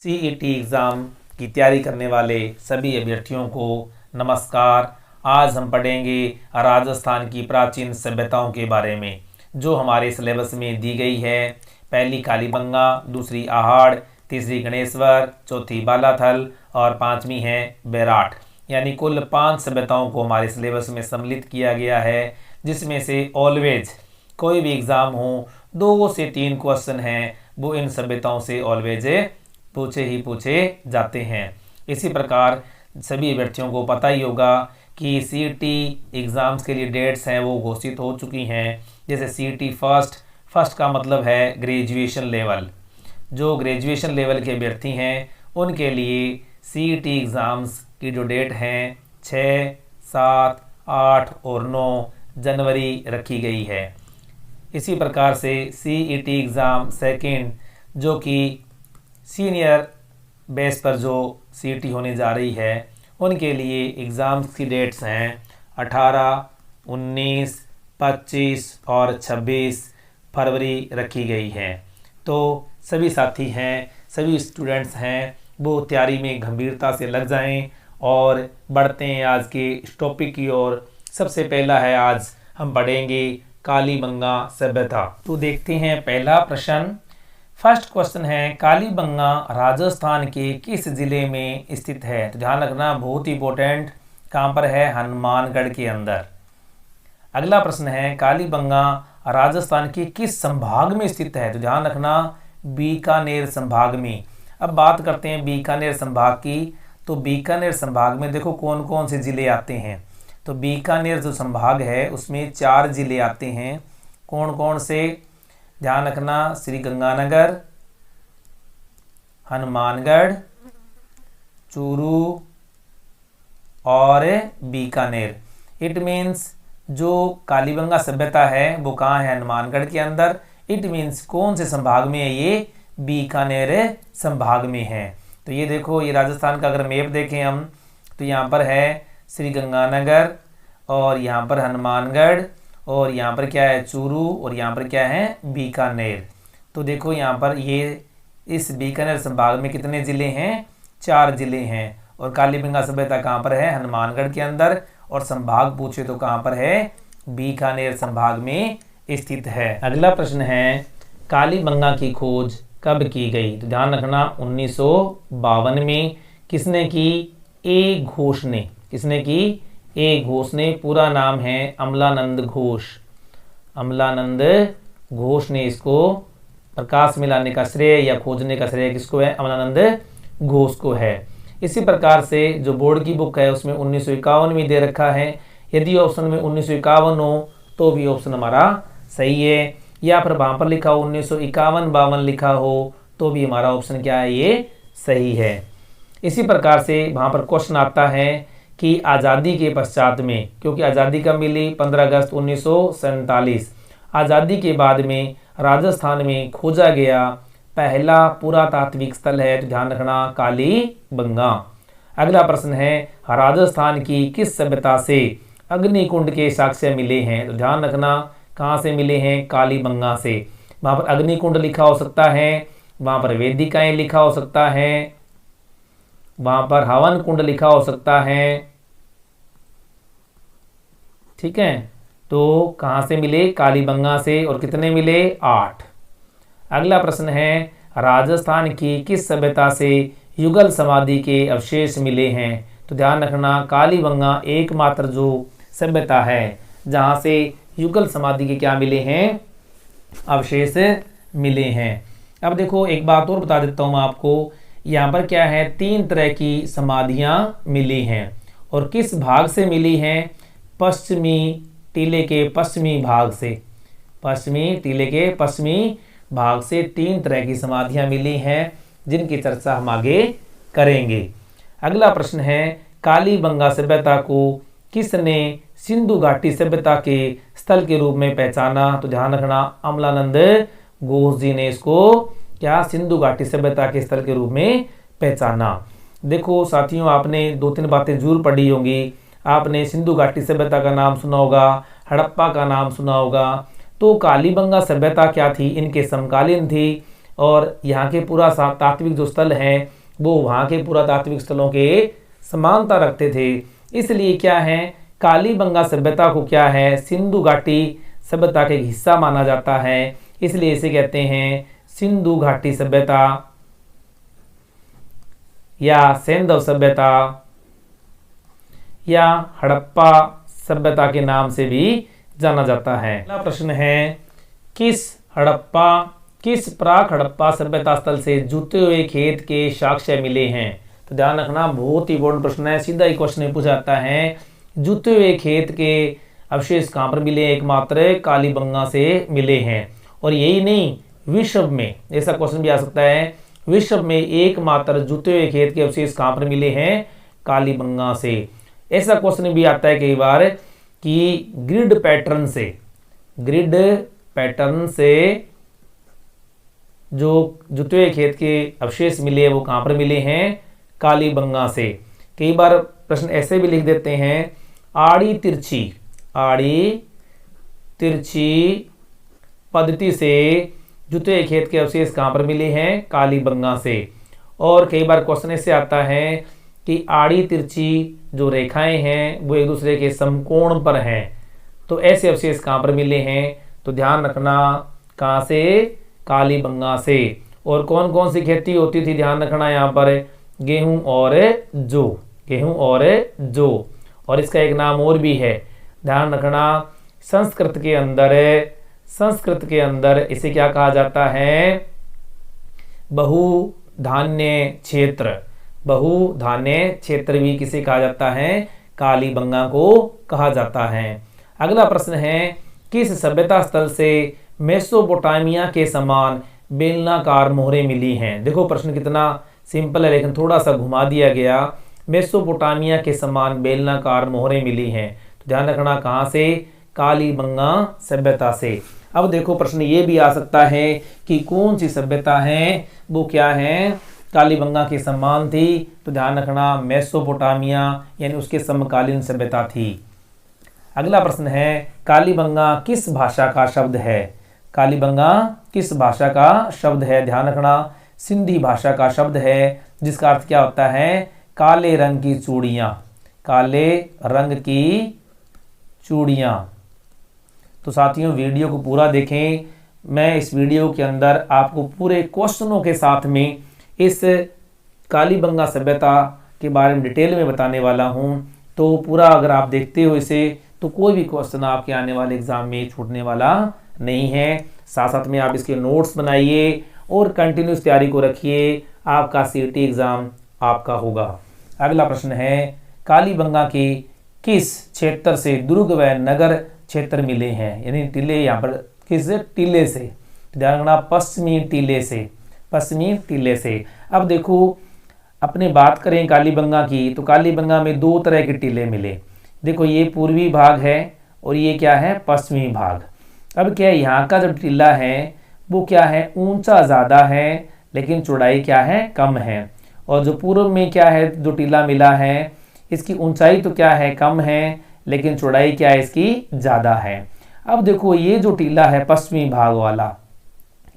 CET exam की तैयारी करने वाले सभी अभ्यर्थियों को नमस्कार। आज हम पढ़ेंगे राजस्थान की प्राचीन सभ्यताओं के बारे में जो हमारे सिलेबस में दी गई है। पहली कालीबंगा, दूसरी आहाड़, तीसरी गणेश्वर, चौथी बालाथल और पांचवी है बेराट। यानी कुल 5 सभ्यताओं को हमारे सिलेबस में सम्मिलित किया गया है, जिसमें से ऑलवेज कोई भी एग्ज़ाम हो 2 से 3 क्वेश्चन हैं वो इन सभ्यताओं से ऑलवेज पूछे जाते हैं। इसी प्रकार सभी अभ्यर्थियों को पता ही होगा कि सीईटी एग्ज़ाम्स के लिए डेट्स हैं वो घोषित हो चुकी हैं। जैसे सीईटी फर्स्ट का मतलब है ग्रेजुएशन लेवल। जो ग्रेजुएशन लेवल के अभ्यर्थी हैं उनके लिए सीईटी एग्ज़ाम्स की जो डेट हैं 6, 7, 8 और 9 जनवरी रखी गई है। इसी प्रकार से सीईटी एग्ज़ाम सेकेंड जो कि सीनियर बेस पर जो सीईटी होने जा रही है उनके लिए एग्ज़ाम्स की डेट्स हैं 18, 19, 25 और 26 फरवरी रखी गई है। तो सभी साथी हैं, सभी स्टूडेंट्स हैं वो तैयारी में गंभीरता से लग जाएं और बढ़ते हैं आज के इस टॉपिक की ओर। सबसे पहला है, आज हम पढ़ेंगे कालीबंगा सभ्यता। तो देखते हैं पहला प्रश्न। फर्स्ट क्वेश्चन है, कालीबंगा राजस्थान के किस जिले में स्थित है? तो ध्यान रखना, बहुत ही इंपॉर्टेंट, कहाँ पर है? हनुमानगढ़ के अंदर। अगला प्रश्न है, कालीबंगा राजस्थान के किस संभाग में स्थित है? तो ध्यान रखना, बीकानेर संभाग में। अब बात करते हैं बीकानेर संभाग की। तो बीकानेर संभाग में देखो कौन कौन से ज़िले आते हैं। तो बीकानेर जो संभाग है उसमें 4 ज़िले आते हैं। कौन कौन से? ध्यान रखना, श्री गंगानगर, हनुमानगढ़, चूरू और बीकानेर। इट मीन्स जो कालीबंगा सभ्यता है वो कहाँ है? हनुमानगढ़ के अंदर। इट मीन्स कौन से संभाग में है? ये बीकानेर संभाग में है। तो ये देखो, ये राजस्थान का अगर मैप देखें हम तो यहाँ पर है श्री गंगानगर और यहाँ पर हनुमानगढ़ और यहाँ पर क्या है? चूरू और यहाँ पर क्या है? बीकानेर। तो देखो यहाँ पर ये इस बीकानेर संभाग में कितने ज़िले हैं? 4 ज़िले हैं। और कालीबंगा सभ्यता कहाँ पर है? हनुमानगढ़ के अंदर। और संभाग पूछे तो कहाँ पर है? बीकानेर संभाग में स्थित है। अगला प्रश्न है, कालीबंगा की खोज कब की गई? तो ध्यान रखना, 1952 में। किसने की? ए घोष ने। किसने की? ए घोष ने। पूरा नाम है अमलानंद घोष। अमलानंद घोष ने इसको प्रकाश में लाने का श्रेय या खोजने का श्रेय किसको है? अमलानंद घोष को है। इसी प्रकार से जो बोर्ड की बुक है उसमें 1951 में दे रखा है। यदि ऑप्शन में 1951 हो तो भी ऑप्शन हमारा सही है, या फिर वहाँ पर लिखा हो 1951-52 लिखा हो तो भी हमारा ऑप्शन क्या है? ये सही है। इसी प्रकार से वहाँ पर क्वेश्चन आता है कि आज़ादी के पश्चात में, क्योंकि आज़ादी कब मिली? 15 अगस्त 1947। आज़ादी के बाद में राजस्थान में खोजा गया पहला पुरातात्विक स्थल है, तो ध्यान रखना, कालीबंगा। अगला प्रश्न है, राजस्थान की किस सभ्यता से अग्निकुंड के साक्ष्य मिले हैं? तो ध्यान रखना, कहाँ से मिले हैं? कालीबंगा से। वहाँ पर अग्निकुंड लिखा हो सकता है, वहाँ पर वेदिकाएं लिखा हो सकता है, वहाँ पर हवन कुंड लिखा हो सकता है। ठीक है, तो कहाँ से मिले? कालीबंगा से। और कितने मिले? 8। अगला प्रश्न है, राजस्थान की किस सभ्यता से युगल समाधि के अवशेष मिले हैं? तो ध्यान रखना, कालीबंगा एकमात्र जो सभ्यता है जहाँ से युगल समाधि के क्या मिले हैं? अवशेष मिले हैं। अब देखो एक बात और बता देता हूँ मैं आपको, यहाँ पर क्या है? 3 तरह की समाधियाँ मिली हैं। और किस भाग से मिली हैं? पश्चिमी टीले के पश्चिमी भाग से। पश्चिमी टीले के पश्चिमी भाग से 3 तरह की समाधियाँ मिली हैं जिनकी चर्चा हम आगे करेंगे। अगला प्रश्न है, कालीबंगा सभ्यता को किसने सिंधु घाटी सभ्यता के स्थल के रूप में पहचाना? तो ध्यान रखना, अमलानंद घोष जी ने इसको क्या? सिंधु घाटी सभ्यता के स्थल के रूप में पहचाना। देखो साथियों, आपने 2-3 बातें जरूर पढ़ी होंगी। आपने सिंधु घाटी सभ्यता का नाम सुना होगा, हड़प्पा का नाम सुना होगा। तो कालीबंगा सभ्यता क्या थी? इनके समकालीन थी। और यहाँ के पूरा तात्विक जो स्थल हैं वो वहाँ के पुरातात्विक स्थलों के समानता रखते थे। इसलिए क्या है, कालीबंगा सभ्यता को क्या है, सिंधु घाटी सभ्यता का एक हिस्सा माना जाता है। इसलिए इसे कहते हैं सिंधु घाटी सभ्यता या सैंधव सभ्यता या हड़प्पा सभ्यता के नाम से भी जाना जाता है। अगला प्रश्न है, किस प्राक हड़प्पा सभ्यता स्थल से जुते हुए खेत के साक्ष्य मिले हैं? तो ध्यान रखना, बहुत ही इंपॉर्टेंट प्रश्न है। सीधा ही क्वेश्चन में पूछा जाता है जुते हुए खेत के अवशेष कहाँ पर मिले? एकमात्र कालीबंगा से मिले हैं। और यही नहीं, विश्व में ऐसा क्वेश्चन भी आ सकता है, विश्व में एकमात्र जुते हुए खेत के अवशेष कहाँ पर मिले हैं? कालीबंगा से। ऐसा क्वेश्चन भी आता है कई बार कि ग्रिड पैटर्न से जो जुते हुए खेत के अवशेष मिले वो कहाँ पर मिले हैं? कालीबंगा से। कई बार प्रश्न ऐसे भी लिख देते हैं, आड़ी तिरछी पद्धति से जुते हुए खेत के अवशेष कहाँ पर मिले हैं? कालीबंगा से। और कई बार क्वेश्चन ऐसे आता है कि आड़ी तिरछी जो रेखाएं हैं वो एक दूसरे के समकोण पर हैं, तो ऐसे अवशेष कहाँ पर मिले हैं? तो ध्यान रखना, कहाँ से? कालीबंगा से। और कौन कौन सी खेती होती थी? ध्यान रखना यहाँ पर, गेहूं और जौ। और इसका एक नाम और भी है, ध्यान रखना, संस्कृत के अंदर इसे क्या कहा जाता है? बहुधान्य क्षेत्र भी किसे कहा जाता है? कालीबंगा को कहा जाता है। अगला प्रश्न है, किस सभ्यता स्थल से मेसोपोटामिया के समान बेलनाकार मोहरें मिली हैं? देखो प्रश्न कितना सिंपल है लेकिन थोड़ा सा घुमा दिया गया। मेसोपोटामिया के समान बेलनाकार मोहरें मिली हैं, तो ध्यान रखना कहाँ से? कालीबंगा सभ्यता से। अब देखो प्रश्न ये भी आ सकता है कि कौन सी सभ्यता है वो क्या है? कालीबंगा के समान थी, तो ध्यान रखना मेसोपोटामिया यानी उसके समकालीन सभ्यता थी। अगला प्रश्न है, कालीबंगा किस भाषा का शब्द है? कालीबंगा किस भाषा का शब्द है? ध्यान रखना, सिंधी भाषा का शब्द है, जिसका अर्थ क्या होता है? काले रंग की चूड़ियाँ। तो साथियों वीडियो को पूरा देखें। मैं इस वीडियो के अंदर आपको पूरे क्वेश्चनों के साथ में इस कालीबंगा सभ्यता के बारे में डिटेल में बताने वाला हूं। तो पूरा अगर आप देखते हो इसे तो कोई भी क्वेश्चन आपके आने वाले एग्जाम में छूटने वाला नहीं है। साथ साथ में आप इसके नोट्स बनाइए और कंटिन्यूस तैयारी को रखिए, आपका सीईटी एग्जाम आपका होगा। अगला प्रश्न है, कालीबंगा के किस क्षेत्र से दुर्ग व नगर क्षेत्र मिले हैं? यानी टीले, यहाँ पर किस टीले से? ध्यान रखना, पश्चिमी टीले से। अब देखो, अपने बात करें कालीबंगा की, तो कालीबंगा में दो तरह के टीले मिले। देखो ये पूर्वी भाग है और ये क्या है? पश्चिमी भाग। अब क्या है, यहाँ का जो टीला है वो क्या है? ऊंचा ज़्यादा है लेकिन चौड़ाई क्या है? कम है। और जो पूर्व में क्या है, जो टीला मिला है, इसकी ऊंचाई तो क्या है? कम है, लेकिन चौड़ाई क्या है? इसकी ज़्यादा है। अब देखो ये जो टीला है पश्चिमी भाग वाला,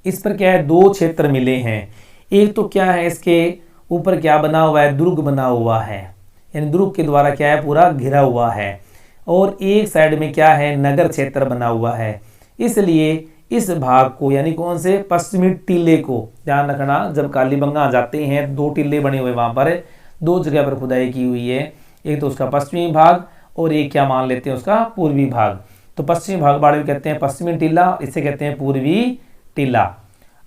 इस पर क्या है? दो क्षेत्र मिले हैं। एक तो क्या है, इसके ऊपर क्या बना हुआ है? दुर्ग बना हुआ है, यानी दुर्ग के द्वारा क्या है? पूरा घिरा हुआ है। और एक साइड में क्या है? नगर क्षेत्र बना हुआ है। इसलिए इस भाग को, यानी कौन से? पश्चिमी टीले को, ध्यान रखना, जब कालीबंगा जाते हैं दो टीले बने हुए, वहां पर दो जगह पर खुदाई की हुई है। एक तो उसका पश्चिमी भाग और एक क्या मान लेते हैं? उसका पूर्वी भाग। तो पश्चिमी भाग वाले कहते हैं पश्चिमी टीला, इसे कहते हैं पूर्वी टीला।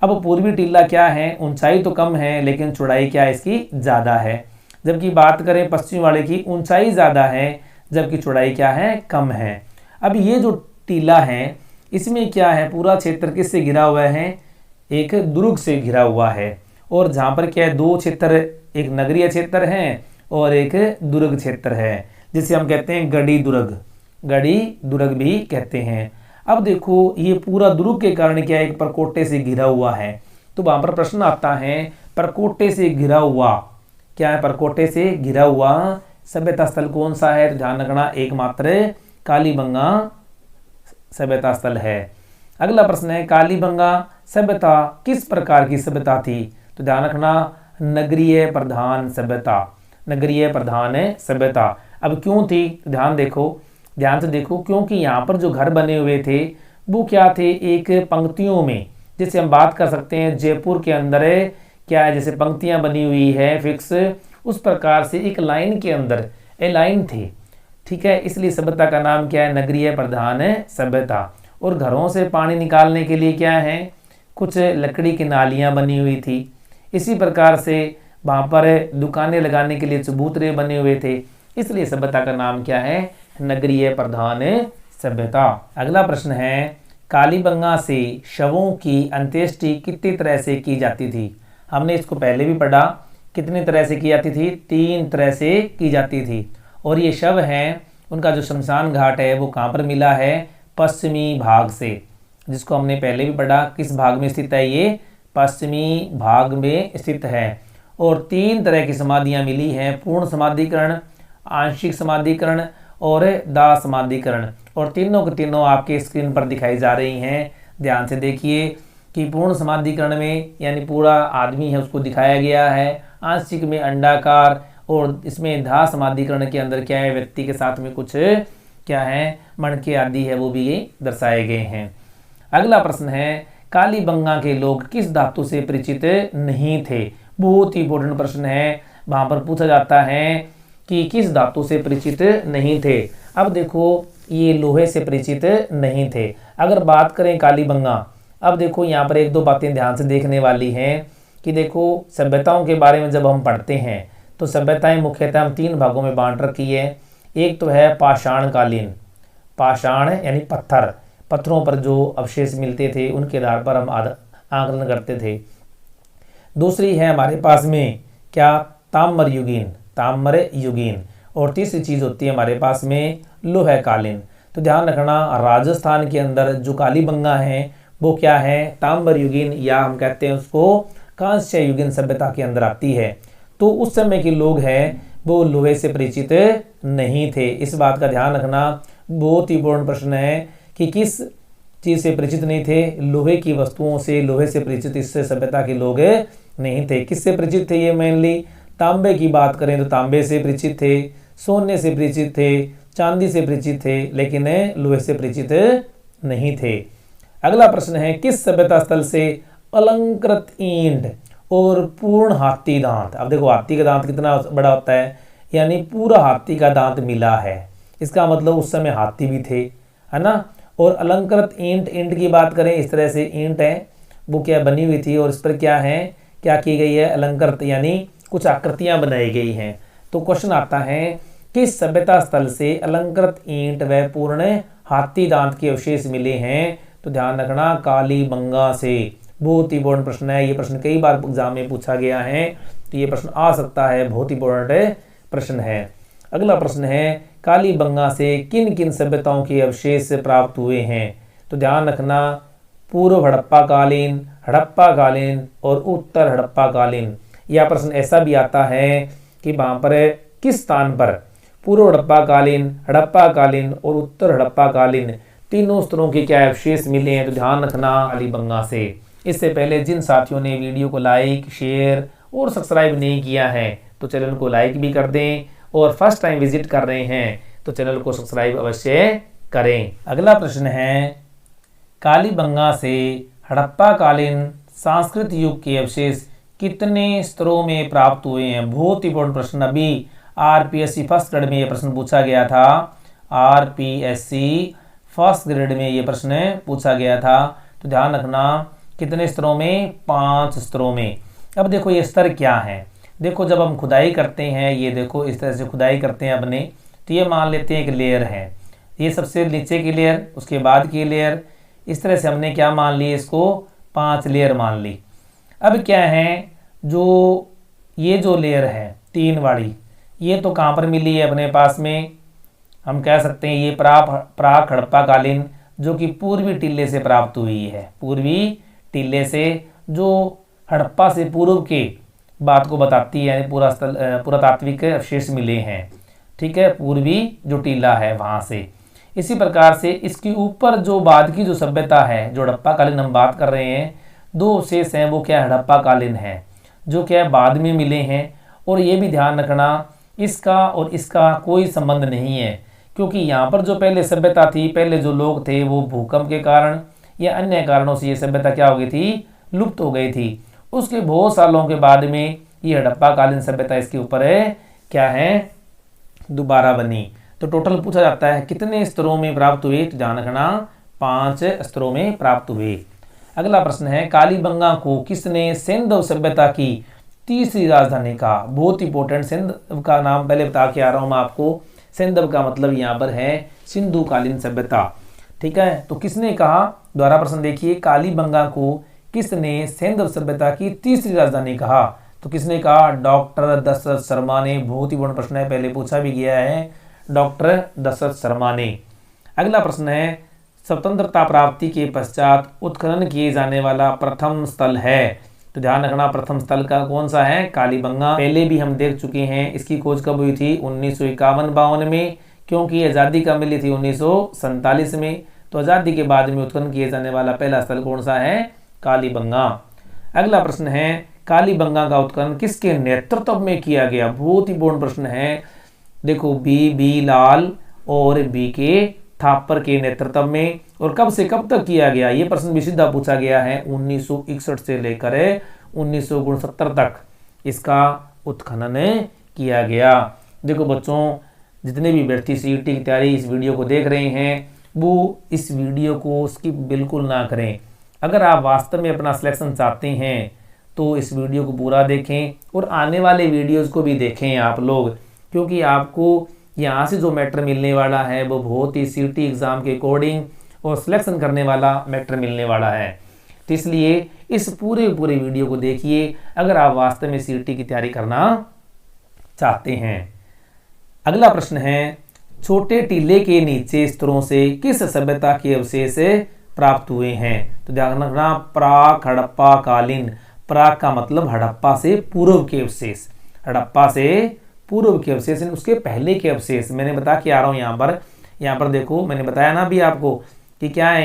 अब पूर्वी टीला क्या है? ऊंचाई तो कम है लेकिन चौड़ाई क्या है? इसकी ज़्यादा है। जबकि बात करें पश्चिम वाले की, ऊंचाई ज़्यादा है जबकि चौड़ाई क्या है? कम है। अब ये जो टीला है इसमें क्या है? पूरा क्षेत्र किससे घिरा हुआ है? एक दुर्ग से घिरा हुआ है। और जहाँ पर क्या है? दो क्षेत्र, एक नगरीय क्षेत्र है और एक दुर्ग क्षेत्र है, जिसे हम कहते हैं गड़ी दुर्ग भी कहते हैं। अब देखो ये पूरा दुर्ग के कारण क्या है? एक परकोटे से घिरा हुआ है। तो वहां पर प्रश्न आता है, परकोटे से घिरा हुआ क्या है? परकोटे से घिरा हुआ सभ्यता स्थल कौन सा है? तो ध्यान रखना, एकमात्र कालीबंगा सभ्यता स्थल है। अगला प्रश्न है, कालीबंगा सभ्यता किस प्रकार की सभ्यता थी? तो ध्यान रखना, नगरीय प्रधान सभ्यता, नगरीय प्रधान सभ्यता। अब क्यों थी? ध्यान से देखो, क्योंकि यहाँ पर जो घर बने हुए थे वो क्या थे, एक पंक्तियों में, जैसे हम बात कर सकते हैं जयपुर के अंदर क्या है, जैसे पंक्तियां बनी हुई है फिक्स, उस प्रकार से एक लाइन के अंदर ए लाइन थी। ठीक है, इसलिए सभ्यता का नाम क्या है, नगरीय प्रधान सभ्यता। और घरों से पानी निकालने के लिए क्या है, कुछ लकड़ी की नालियां बनी हुई थी। इसी प्रकार से वहाँ पर दुकानें लगाने के लिए चबूतरे बने हुए थे, इसलिए सभ्यता का नाम क्या है, नगरीय प्रधान सभ्यता। अगला प्रश्न है, कालीबंगा से शवों की अंत्येष्टि कितनी तरह से की जाती थी? हमने इसको पहले भी पढ़ा, कितनी तरह से की जाती थी, 3 तरह से की जाती थी। और ये शव हैं, उनका जो शमशान घाट है वो कहाँ पर मिला है, पश्चिमी भाग से, जिसको हमने पहले भी पढ़ा। किस भाग में स्थित है ये, पश्चिमी भाग में स्थित है। और 3 तरह की समाधियाँ मिली हैं, पूर्ण समाधिकरण, आंशिक समाधिकरण और दाह समाधिकरण। और तीनों के तीनों आपके स्क्रीन पर दिखाई जा रही हैं। ध्यान से देखिए कि पूर्ण समाधिकरण में यानी पूरा आदमी है उसको दिखाया गया है, आंशिक में अंडाकार, और इसमें दाह समाधिकरण के अंदर क्या है, व्यक्ति के साथ में कुछ क्या है, मणके आदि है वो भी ये दर्शाए गए हैं। अगला प्रश्न है, कालीबंगा के लोग किस धातु से परिचित नहीं थे? बहुत ही इंपॉर्टेंट प्रश्न है, वहाँ पर पूछा जाता है कि किस धातु से परिचित नहीं थे। अब देखो, ये लोहे से परिचित नहीं थे। अगर बात करें कालीबंगा, अब देखो यहाँ पर 1-2 बातें ध्यान से देखने वाली हैं कि देखो, सभ्यताओं के बारे में जब हम पढ़ते हैं तो सभ्यताएं मुख्यतः हम 3 भागों में बांट रखी है। एक तो है पाषाण कालीन, पाषाण यानी पत्थरों पर जो अवशेष मिलते थे उनके आधार पर हम आकलन करते थे। दूसरी है हमारे पास में क्या, ताम्र युगीन। और तीसरी चीज़ होती है हमारे पास में लोह कालीन। तो ध्यान रखना, राजस्थान के अंदर जो कालीबंगा है वो क्या है, ताम्र युगीन, या हम कहते हैं उसको कांस्य युगीन सभ्यता के अंदर आती है। तो उस समय के लोग हैं वो लोहे से परिचित नहीं थे। इस बात का ध्यान रखना, बहुत ही इंपॉर्टेंट प्रश्न है कि किस चीज़ से परिचित नहीं थे, लोहे की वस्तुओं से, लोहे से परिचित इस सभ्यता के लोग नहीं थे। किससे परिचित थे ये मेनली, तांबे की बात करें तो तांबे से परिचित थे, सोने से परिचित थे, चांदी से परिचित थे, लेकिन लोहे से परिचित नहीं थे। अगला प्रश्न है, किस सभ्यता स्थल से अलंकृत ईंट और पूर्ण हाथी दांत, अब देखो हाथी का दांत कितना बड़ा होता है, यानी पूरा हाथी का दांत मिला है, इसका मतलब उस समय हाथी भी थे, है ना। और अलंकृत ईंट की बात करें, इस तरह से ईंट है वो क्या बनी हुई थी और इस पर क्या है, क्या की गई है, अलंकृत यानी कुछ आकृतियां बनाई गई हैं। तो क्वेश्चन आता है, किस सभ्यता स्थल से अलंकृत ईंट व पूर्ण हाथी दांत के अवशेष मिले हैं? तो ध्यान रखना, कालीबंगा से। बहुत ही इंपॉर्टेंट प्रश्न है, ये प्रश्न कई बार एग्जाम में पूछा गया है, तो ये प्रश्न आ सकता है, बहुत ही इंपॉर्टेंट प्रश्न है। अगला प्रश्न है, कालीबंगा से किन किन सभ्यताओं के अवशेष प्राप्त हुए हैं? तो ध्यान रखना, पूर्व हड़प्पा कालीन और उत्तर हड़प्पा कालीन। यह प्रश्न ऐसा भी आता है कि वहाँ पर किस स्थान पर पूर्व हड़प्पा कालीन और उत्तर हड़प्पा कालीन तीनों स्तरों के क्या अवशेष मिले हैं? तो ध्यान रखना, कालीबंगा से। इससे पहले जिन साथियों ने वीडियो को लाइक, शेयर और सब्सक्राइब नहीं किया है तो चैनल को लाइक भी कर दें, और फर्स्ट टाइम विजिट कर रहे हैं तो चैनल को सब्सक्राइब अवश्य करें। अगला प्रश्न है, कालीबंगा से हड़प्पा कालीन संस्कृत युग के अवशेष कितने स्तरों में प्राप्त हुए हैं? बहुत इंपॉर्टेंट प्रश्न, अभी आरपीएससी फर्स्ट ग्रेड में ये प्रश्न पूछा गया था, आरपीएससी फर्स्ट ग्रेड में ये प्रश्न पूछा गया था। तो ध्यान रखना, कितने स्तरों में? 5 स्तरों में। अब देखो ये स्तर क्या है, देखो जब हम खुदाई करते हैं, ये देखो इस तरह से खुदाई करते हैं अपने, तो ये मान लेते हैं एक लेयर है, ये सबसे नीचे की लेयर, उसके बाद की लेयर, इस तरह से हमने क्या मान ली, इसको 5 लेयर मान ली। अब क्या है, जो ये जो लेयर है 3 वाली, ये तो कहाँ पर मिली है अपने पास में, हम कह सकते हैं ये प्राक हड़प्पा कालीन, जो कि पूर्वी टिल्ले से प्राप्त हुई है, पूर्वी टिल्ले से, जो हड़प्पा से पूर्व के बात को बताती है, यानी पुरातात्विक अवशेष मिले हैं, ठीक है, पूर्वी जो टीला है वहाँ से। इसी प्रकार से इसके ऊपर जो बाद की जो सभ्यता है, जो हड़प्पा कालीन हम बात कर रहे हैं, दो अवशेष हैं वो क्या हड़प्पा कालीन है, जो क्या बाद में मिले हैं। और ये भी ध्यान रखना इसका और इसका कोई संबंध नहीं है, क्योंकि यहाँ पर जो पहले सभ्यता थी, पहले जो लोग थे वो भूकंप के कारण या अन्य कारणों से ये सभ्यता क्या हो गई थी, लुप्त हो गई थी। उसके बहुत सालों के बाद में ये हड़प्पा कालीन सभ्यता इसके ऊपर है क्या है, दोबारा बनी। तो टोटल पूछा जाता है कितने स्तरों में प्राप्त हुए, तो ध्यान रखना 5 स्तरों में प्राप्त हुए। अगला प्रश्न है कालीबंगा को किसने सिंधु सभ्यता की तीसरी राजधानी कहा। बहुत इंपॉर्टेंट, सिंधु का नाम पहले बता के आ रहा हूं मैं आपको। सिंधु का मतलब यहाँ पर है सिंधु कालीन सभ्यता, ठीक है। तो किसने कहा, दोबारा प्रश्न देखिए, कालीबंगा को किसने सिंधु सभ्यता की तीसरी राजधानी कहा। तो किसने कहा, डॉक्टर दशरथ शर्मा ने। बहुत ही बड़ा प्रश्न है, पहले पूछा भी गया है, डॉक्टर दशरथ शर्मा ने। अगला प्रश्न है स्वतंत्रता प्राप्ति के पश्चात उत्खनन किए जाने वाला प्रथम स्थल है। तो ध्यान रखना प्रथम स्थल का कौन सा है, कालीबंगा। पहले भी हम देख चुके हैं, इसकी खोज कब हुई थी, 1951-52 में, क्योंकि आज़ादी कब मिली थी, 1947 में। तो आज़ादी के बाद में उत्खनन किए जाने वाला पहला स्थल कौन सा है, कालीबंगा। अगला प्रश्न है कालीबंगा का उत्खनन किसके नेतृत्व में किया गया। बहुत ही पूर्ण प्रश्न है, देखो बी लाल और बी के थापर के नेतृत्व में। और कब से कब तक किया गया, ये प्रश्न भी सीधा पूछा गया है, 1961 से लेकर 1969 तक इसका उत्खनन किया गया। देखो बच्चों, जितने भी व्यक्ति सीईटी की तैयारी इस वीडियो को देख रहे हैं वो इस वीडियो को स्किप बिल्कुल ना करें। अगर आप वास्तव में अपना सिलेक्शन चाहते हैं तो इस वीडियो को पूरा देखें और आने वाले वीडियोस को भी देखें आप लोग, क्योंकि आपको यहाँ से जो मैटर मिलने वाला है वो बहुत ही सीईटी एग्ज़ाम के अकॉर्डिंग और सिलेक्शन करने वाला मैटर मिलने वाला है। तो इसलिए इस पूरे वीडियो को देखिए अगर आप वास्तव में सीईटी की तैयारी करना चाहते हैं। अगला प्रश्न है छोटे टीले के नीचे स्तरों से किस सभ्यता के अवशेष प्राप्त हुए हैं। तो ध्यान रखना प्राक हड़प्पा कालीन। प्राक का मतलब हड़प्पा से पूर्व के अवशेष, हड़प्पा से पूर्व के अवशेष, उसके पहले के अवशेष। मैंने बता के आ रहा हूँ यहाँ पर देखो, मैंने बताया ना भी आपको कि क्या है,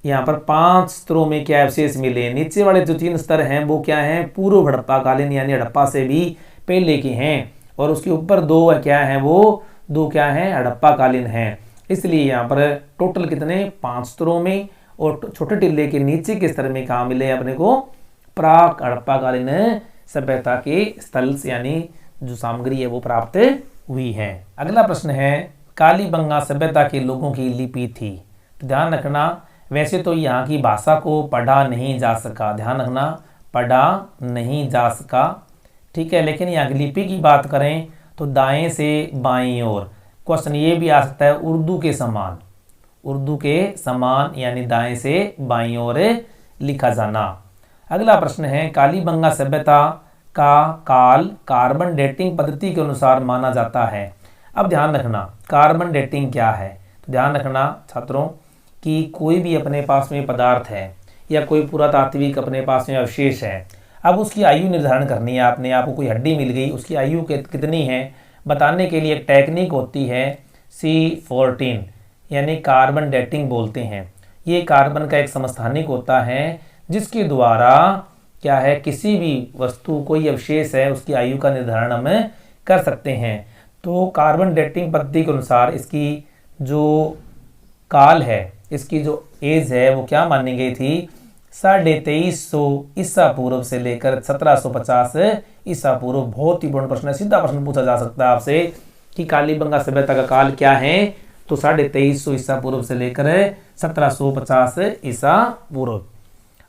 यहाँ पर 5 स्तरों में क्या अवशेष मिले। नीचे वाले जो 3 स्तर हैं वो क्या हैं, पूर्व हड़प्पा कालीन यानी हड़प्पा से भी पहले के हैं। और उसके ऊपर 2 क्या है, वो 2 क्या है, हड़प्पा कालीन है। इसलिए यहाँ पर टोटल कितने 5 स्तरों में, और छोटे टिल्ले के नीचे के स्तर में कहाँ मिले अपने को, प्राक हड़प्पा कालीन सभ्यता के स्थल से यानी जो सामग्री है वो प्राप्त हुई है। अगला प्रश्न है कालीबंगा सभ्यता के लोगों की लिपि थी। तो ध्यान रखना वैसे तो यहाँ की भाषा को पढ़ा नहीं जा सका, ध्यान रखना पढ़ा नहीं जा सका, ठीक है। लेकिन यहाँ की लिपि की बात करें तो दाएं से बाईं ओर, क्वेश्चन ये भी आ सकता है उर्दू के समान, उर्दू के समान यानी दाएं से बाईं ओर लिखा जाना। अगला प्रश्न है कालीबंगा सभ्यता का काल कार्बन डेटिंग पद्धति के अनुसार माना जाता है। अब ध्यान रखना कार्बन डेटिंग क्या है। तो ध्यान रखना छात्रों कि कोई भी अपने पास में पदार्थ है या कोई पुरातात्विक अपने पास में अवशेष है, अब उसकी आयु निर्धारण करनी है आपने। आपको कोई हड्डी मिल गई, उसकी आयु कितनी है बताने के लिए एक टेक्निक होती है C14 यानी कार्बन डेटिंग बोलते हैं। ये कार्बन का एक समस्थानिक होता है जिसके द्वारा क्या है, किसी भी वस्तु कोई अवशेष है उसकी आयु का निर्धारण हम कर सकते हैं। तो कार्बन डेटिंग पद्धति के अनुसार इसकी जो काल है, इसकी जो एज है वो क्या मानी गई थी, 2350 ईसा पूर्व से लेकर 1750 ईसा पूर्व। बहुत ही पूर्ण प्रश्न है, सीधा प्रश्न पूछा जा सकता है आपसे कि कालीबंगा सभ्यता का काल क्या है। तो 2350 ईसा पूर्व से लेकर 1750 ईसा पूर्व।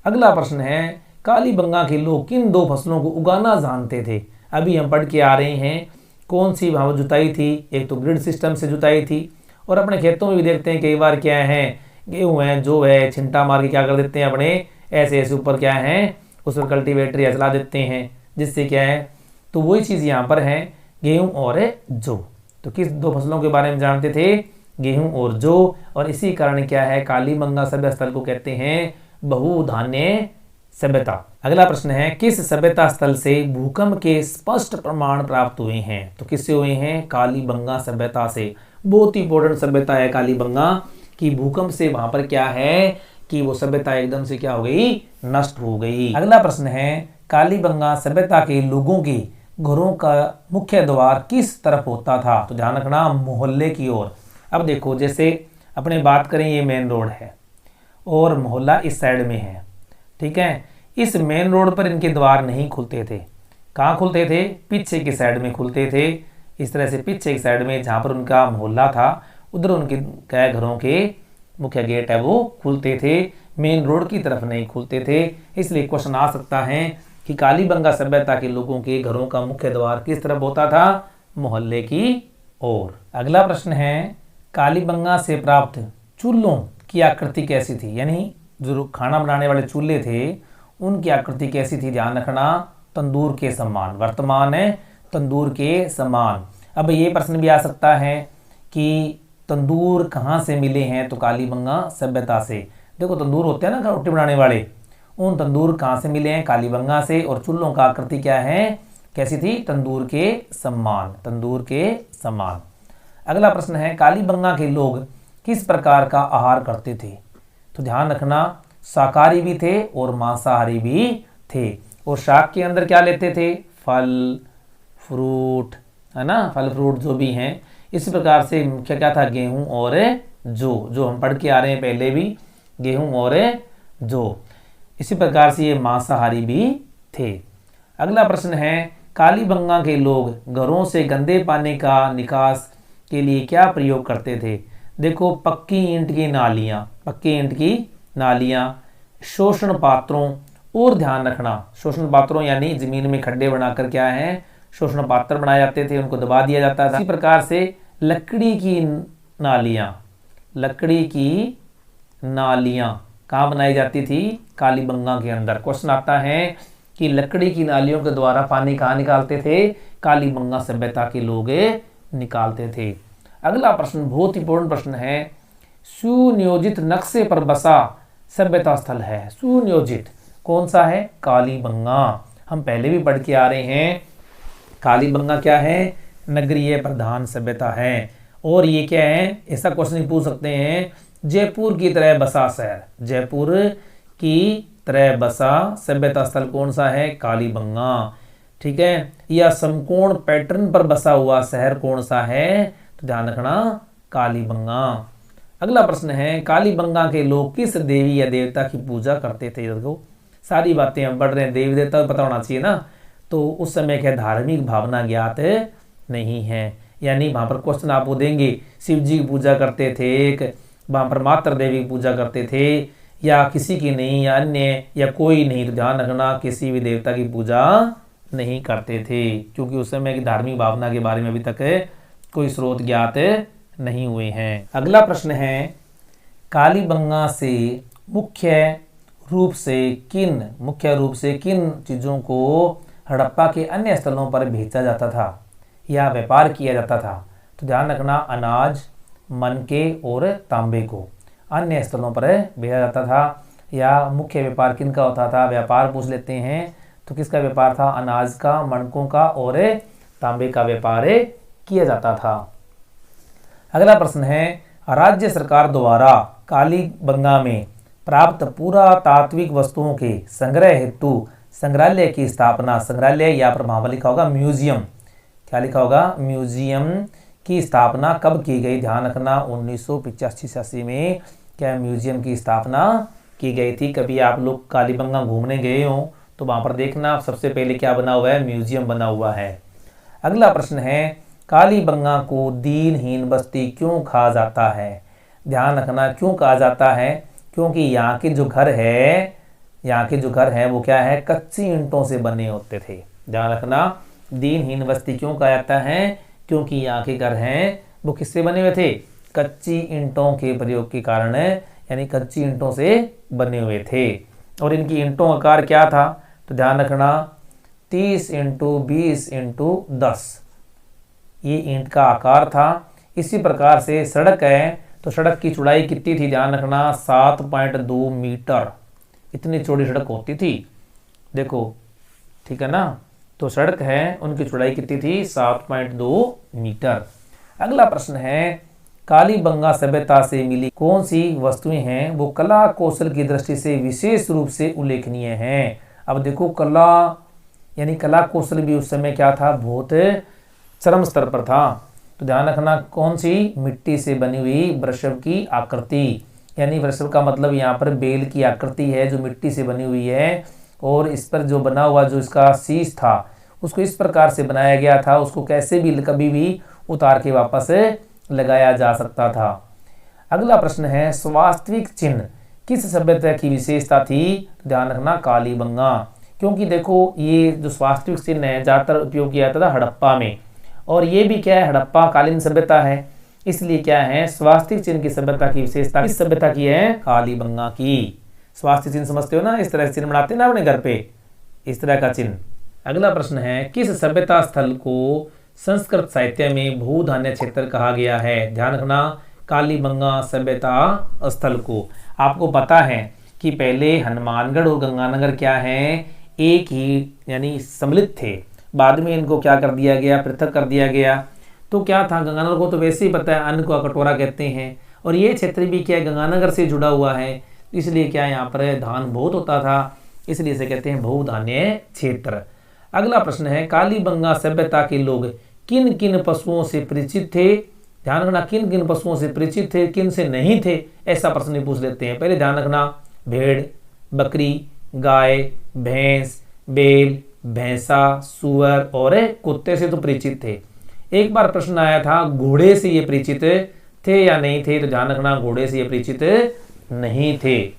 अगला प्रश्न है कालीबंगा के लोग किन 2 फसलों को उगाना जानते थे। अभी हम पढ़ के आ रहे हैं कौन सी वहाँ जुताई थी, एक तो ग्रिड सिस्टम से जुताई थी, और अपने खेतों में भी देखते हैं कई बार क्या है, गेहूँ है जो है छिंटा मार के क्या कर देते हैं अपने ऐसे ऊपर क्या है उस पर कल्टीवेटर या चला देते हैं, जिससे क्या है, तो वही चीज़ यहाँ पर है गेहूँ और जौ। तो किस 2 फसलों के बारे में जानते थे, गेहूँ और जौ। और इसी कारण क्या है कालीबंगा सभ्यता स्थल को कहते हैं बहुधान्य सभ्यता। अगला प्रश्न है किस सभ्यता स्थल से भूकंप के स्पष्ट प्रमाण प्राप्त हुए हैं। तो किससे हुए हैं, कालीबंगा सभ्यता से। बहुत ही इंपॉर्टेंट सभ्यता है कालीबंगा की, भूकंप से वहां पर क्या है कि वो सभ्यता एकदम से क्या हो गई, नष्ट हो गई। अगला प्रश्न है, कालीबंगा सभ्यता के लोगों के घरों का मुख्य द्वार किस तरफ होता था? तो ध्यान रखना, मोहल्ले की ओर। अब देखो, जैसे अपने बात करें, ये मेन रोड है और मोहल्ला इस साइड में है, ठीक है। इस मेन रोड पर इनके द्वार नहीं खुलते थे। कहाँ खुलते थे? पीछे की साइड में खुलते थे। इस तरह से पीछे की साइड में जहाँ पर उनका मोहल्ला था, उधर उनके क्या घरों के मुख्य गेट है वो खुलते थे, मेन रोड की तरफ नहीं खुलते थे। इसलिए क्वेश्चन आ सकता है कि कालीबंगा सभ्यता के लोगों के घरों का मुख्य द्वार किस तरफ होता था? मोहल्ले की ओर। अगला प्रश्न है, कालीबंगा से प्राप्त चूल्हों की आकृति कैसी थी? यानी जो खाना बनाने वाले चूल्हे थे उनकी आकृति कैसी थी? ध्यान रखना, तंदूर के समान। वर्तमान है तंदूर के समान। अब ये प्रश्न भी आ सकता है कि तंदूर कहाँ से मिले हैं? तो कालीबंगा सभ्यता से। देखो, तंदूर होते हैं ना रोटी बनाने वाले, उन तंदूर कहाँ से मिले हैं? कालीबंगा से। और चूल्हों का आकृति क्या है, कैसी थी? तंदूर के समान, तंदूर के समान। अगला प्रश्न है, कालीबंगा के लोग किस प्रकार का आहार करते थे? तो ध्यान रखना, शाकाहारी भी थे और मांसाहारी भी थे। और शाक के अंदर क्या लेते थे? फल फ्रूट, है ना, फल फ्रूट जो भी हैं। इसी प्रकार से मुख्य क्या था? गेहूं और जो हम पढ़ के आ रहे हैं पहले भी, गेहूं और जौ। इसी प्रकार से ये मांसाहारी भी थे। अगला प्रश्न है, कालीबंगा के लोग घरों से गंदे पानी का निकास के लिए क्या प्रयोग करते थे? देखो, पक्की ईंट की नालियाँ, पक्की ईंट की नालियाँ, शोषण पात्रों। और ध्यान रखना, शोषण पात्रों यानी जमीन में खड्डे बनाकर क्या है, शोषण पात्र बनाए जाते थे, उनको दबा दिया जाता था। इसी प्रकार से लकड़ी की नालियाँ, लकड़ी की नालियाँ कहाँ बनाई जाती थी? कालीबंगा के अंदर। क्वेश्चन आता है कि लकड़ी की नालियों के द्वारा पानी कहाँ निकालते थे? कालीबंगा सभ्यता के लोग निकालते थे। अगला प्रश्न बहुत ही इंपॉर्टेंट प्रश्न है, सुनियोजित नक्शे पर बसा सभ्यता स्थल है। सुनियोजित कौन सा है? कालीबंगा। हम पहले भी पढ़ के आ रहे हैं, कालीबंगा क्या है? नगरीय प्रधान सभ्यता है। और ये क्या है, ऐसा क्वेश्चन पूछ सकते हैं, जयपुर की तरह बसा शहर, जयपुर की तरह बसा सभ्यता स्थल कौन सा है? कालीबंगा, ठीक है। या समकोण पैटर्न पर बसा हुआ शहर कौन सा है? तो ध्यान रखना, कालीबंगा। अगला प्रश्न है, कालीबंगा के लोग किस देवी या देवता की पूजा करते थे? देखो, सारी बातें हम पढ़ रहे हैं, देवी देवता पता होना चाहिए ना। तो उस समय क्या धार्मिक भावना ज्ञात नहीं है, यानी वहां पर क्वेश्चन आपको देंगे, शिव जी की पूजा करते थे, एक वहां पर मात्र देवी की पूजा करते थे, या किसी की नहीं, या अन्य, या कोई नहीं। तो ध्यान रखना, किसी भी देवता की पूजा नहीं करते थे, क्योंकि उस समय की धार्मिक भावना के बारे में अभी तक कोई स्रोत ज्ञात नहीं हुए हैं। अगला प्रश्न है, कालीबंगा से मुख्य रूप से किन चीजों को हड़प्पा के अन्य स्थलों पर भेजा जाता था या व्यापार किया जाता था? तो ध्यान रखना, अनाज, मनके और तांबे को अन्य स्थलों पर भेजा जाता था। या मुख्य व्यापार किन का होता था? व्यापार पूछ लेते हैं तो किसका व्यापार था? अनाज का, मनकों का और तांबे का व्यापार किया जाता था। अगला प्रश्न है, राज्य सरकार द्वारा कालीबंगा में प्राप्त पुरातात्विक वस्तुओं के संग्रह हेतु संग्रहालय की स्थापना, संग्रहालय या पर वहां पर लिखा होगा म्यूजियम, क्या लिखा होगा? म्यूजियम की स्थापना कब की गई? ध्यान रखना, 1985-86 में क्या म्यूजियम की स्थापना की गई थी। कभी आप लोग कालीबंगा घूमने गए हो तो वहां पर देखना, सबसे पहले क्या बना हुआ है? म्यूजियम बना हुआ है। अगला प्रश्न है, कालीबंगा को दीनहीन बस्ती क्यों कहा जाता है? ध्यान रखना, क्यों कहा जाता है? क्योंकि यहाँ के जो घर हैं वो क्या है? कच्ची ईंटों से बने होते थे। ध्यान रखना, दीनहीन बस्ती क्यों कहा जाता है? क्योंकि यहाँ के घर हैं वो किससे बने हुए थे? कच्ची ईंटों के प्रयोग के कारण, यानी कच्ची ईंटों से बने हुए थे। और इनकी ईंटों का आकार क्या था? तो ध्यान रखना, 30 × 20 × 10 ये ईंट का आकार था। इसी प्रकार से सड़क है तो सड़क की चौड़ाई कितनी थी? ध्यान रखना, 7.2 मीटर, इतनी चौड़ी सड़क होती थी। देखो, ठीक है ना। तो सड़क है, उनकी चौड़ाई कितनी थी? 7.2 मीटर। अगला प्रश्न है, कालीबंगा सभ्यता से मिली कौन सी वस्तुएं हैं वो कला कौशल की दृष्टि से विशेष रूप से उल्लेखनीय हैं। अब देखो कला यानी कला कौशल भी उस समय क्या था, बहुत चरम स्तर पर था। तो ध्यान रखना कौन सी, मिट्टी से बनी हुई वृषभ की आकृति, यानी वृषभ का मतलब यहाँ पर बेल की आकृति है जो मिट्टी से बनी हुई है, और इस पर जो बना हुआ जो इसका शीश था उसको इस प्रकार से बनाया गया था, उसको कैसे भी कभी भी उतार के वापस लगाया जा सकता था। अगला प्रश्न है स्वास्थविक चिन्ह किस सभ्यता की विशेषता थी। ध्यान रखना कालीबंगा, क्योंकि देखो ये जो स्वास्थविक चिन्ह है ज़्यादातर उपयोग किया जाता था हड़प्पा में, और ये भी क्या है, हड़प्पा कालीन सभ्यता है, इसलिए क्या है स्वास्थविक चिन्ह की सभ्यता की विशेषता किस सभ्यता की है, कालीबंगा की। स्वास्थ्य चिन्ह समझते हो ना, इस तरह से चिन्ह बनाते हैं ना अपने घर पे, इस तरह का चिन्ह। अगला प्रश्न है किस सभ्यता स्थल को संस्कृत साहित्य में भूधान्य क्षेत्र कहा गया है। ध्यान रखना कालीबंगा सभ्यता स्थल को। आपको पता है कि पहले हनुमानगढ़ और गंगानगर क्या है, एक ही यानी सम्मिलित थे, बाद में इनको क्या कर दिया गया, पृथक कर दिया गया। तो क्या था, गंगानगर को तो वैसे ही पता है अन्न को कटोरा कहते हैं, और ये क्षेत्र भी क्या है गंगानगर से जुड़ा हुआ है, इसलिए क्या यहाँ पर धान बहुत होता था, इसलिए इसे कहते हैं भूधान्य क्षेत्र। अगला प्रश्न है कालीबंगा सभ्यता के लोग किन किन पशुओं से परिचित थे। ध्यान रखना किन किन पशुओं से परिचित थे, किन से नहीं थे, ऐसा प्रश्न भी पूछ लेते हैं। पहले ध्यान रखना भेड़, बकरी, गाय, भैंस, बेल, भैंसा, सुअर और कुत्ते से तो परिचित थे। एक बार प्रश्न आया था घोड़े से ये परिचित थे या नहीं थे, तो ध्यान रखना घोड़े से ये परिचित नहीं थे।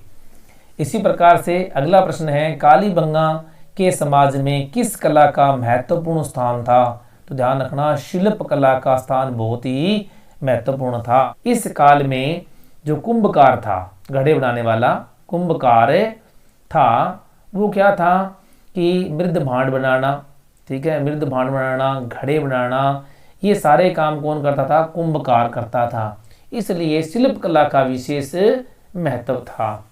इसी प्रकार से अगला प्रश्न है कालीबंगा के समाज में किस कला का महत्वपूर्ण स्थान था। तो ध्यान रखना शिल्प कला का स्थान बहुत ही महत्वपूर्ण था। इस काल में जो कुंभकार था, घड़े बनाने वाला कुंभकार था, वो क्या था कि मृद भांड बनाना, ठीक है, मृद भांड बनाना, घड़े बनाना, ये सारे काम कौन करता था, कुंभकार करता था, इसलिए शिल्प कला का विशेष महत्व था।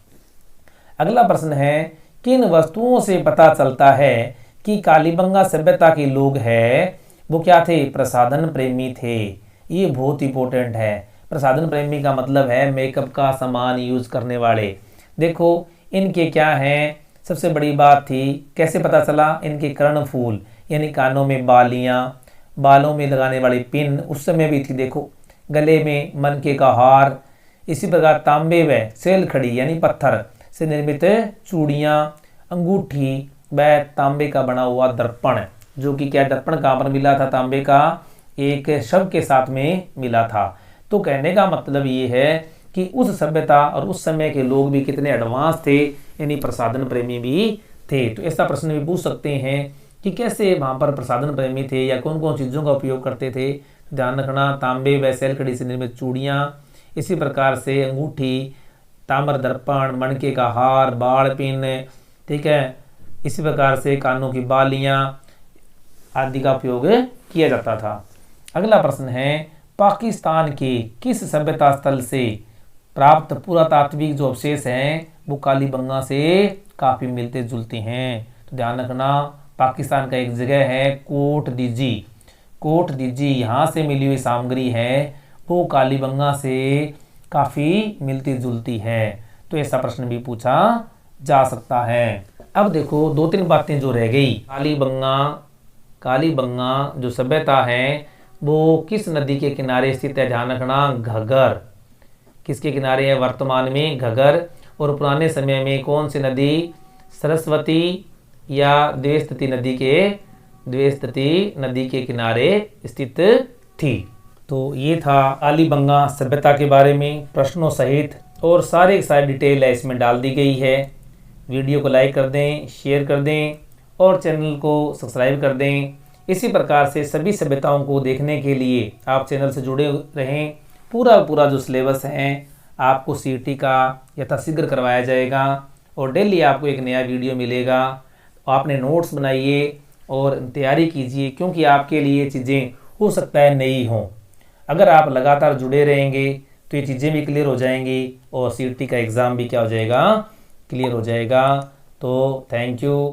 अगला प्रश्न है किन वस्तुओं से पता चलता है कि कालीबंगा सभ्यता के लोग हैं वो क्या थे, प्रसाधन प्रेमी थे। ये बहुत इंपॉर्टेंट है। प्रसाधन प्रेमी का मतलब है मेकअप का सामान यूज करने वाले। देखो इनके क्या हैं, सबसे बड़ी बात थी कैसे पता चला, इनके कर्णफूल यानी कानों में बालियां, बालों में लगाने वाली पिन उस समय भी थी। देखो गले में मनके का हार, इसी प्रकार तांबे व सेलखड़ी यानी पत्थर से निर्मित चूड़ियाँ, अंगूठी व तांबे का बना हुआ दर्पण, जो कि क्या दर्पण कहाँ पर मिला था, तांबे का एक शव के साथ में मिला था। तो कहने का मतलब ये है कि उस सभ्यता और उस समय के लोग भी कितने एडवांस थे, यानी प्रसाधन प्रेमी भी थे। तो ऐसा प्रश्न भी पूछ सकते हैं कि कैसे वहाँ पर प्रसाधन प्रेमी थे या कौन कौन चीज़ों का उपयोग करते थे। ध्यान रखना तांबे व सेलखड़ी से निर्मित चूड़ियाँ, इसी प्रकार से अंगूठी, ताम्र दर्पण, मणके का हार, बाड़ पिन, ठीक है, इसी प्रकार से कानों की बालियाँ आदि का उपयोग किया जाता था। अगला प्रश्न है पाकिस्तान के किस सभ्यता स्थल से प्राप्त पुरातात्विक जो अवशेष हैं वो कालीबंगा से काफ़ी मिलते जुलते हैं। तो ध्यान रखना पाकिस्तान का एक जगह है कोट दीजी, कोट दीजी, यहाँ से मिली हुई सामग्री है वो कालीबंगा से काफ़ी मिलती जुलती है। तो ऐसा प्रश्न भी पूछा जा सकता है। अब देखो दो तीन बातें जो रह गई, कालीबंगा जो सभ्यता है वो किस नदी के किनारे स्थित है। ध्यान रखना घगर, किसके किनारे है, वर्तमान में घगर, और पुराने समय में कौन सी नदी, सरस्वती या द्वेष्टती नदी के किनारे स्थित थी। तो ये था कालीबंगा सभ्यता के बारे में प्रश्नों सहित, और सारे डिटेल है इसमें डाल दी गई है। वीडियो को लाइक कर दें, शेयर कर दें और चैनल को सब्सक्राइब कर दें। इसी प्रकार से सभी सभ्यताओं को देखने के लिए आप चैनल से जुड़े रहें। पूरा जो सिलेबस है आपको सीईटी का यथाशीघ्र करवाया जाएगा और डेली आपको एक नया वीडियो मिलेगा। आपने नोट्स बनाइए और तैयारी कीजिए, क्योंकि आपके लिए चीज़ें हो सकता है नई हों। अगर आप लगातार जुड़े रहेंगे तो ये चीज़ें भी क्लियर हो जाएंगी और सीईटी का एग्ज़ाम भी क्या हो जाएगा, क्लियर हो जाएगा। तो थैंक यू।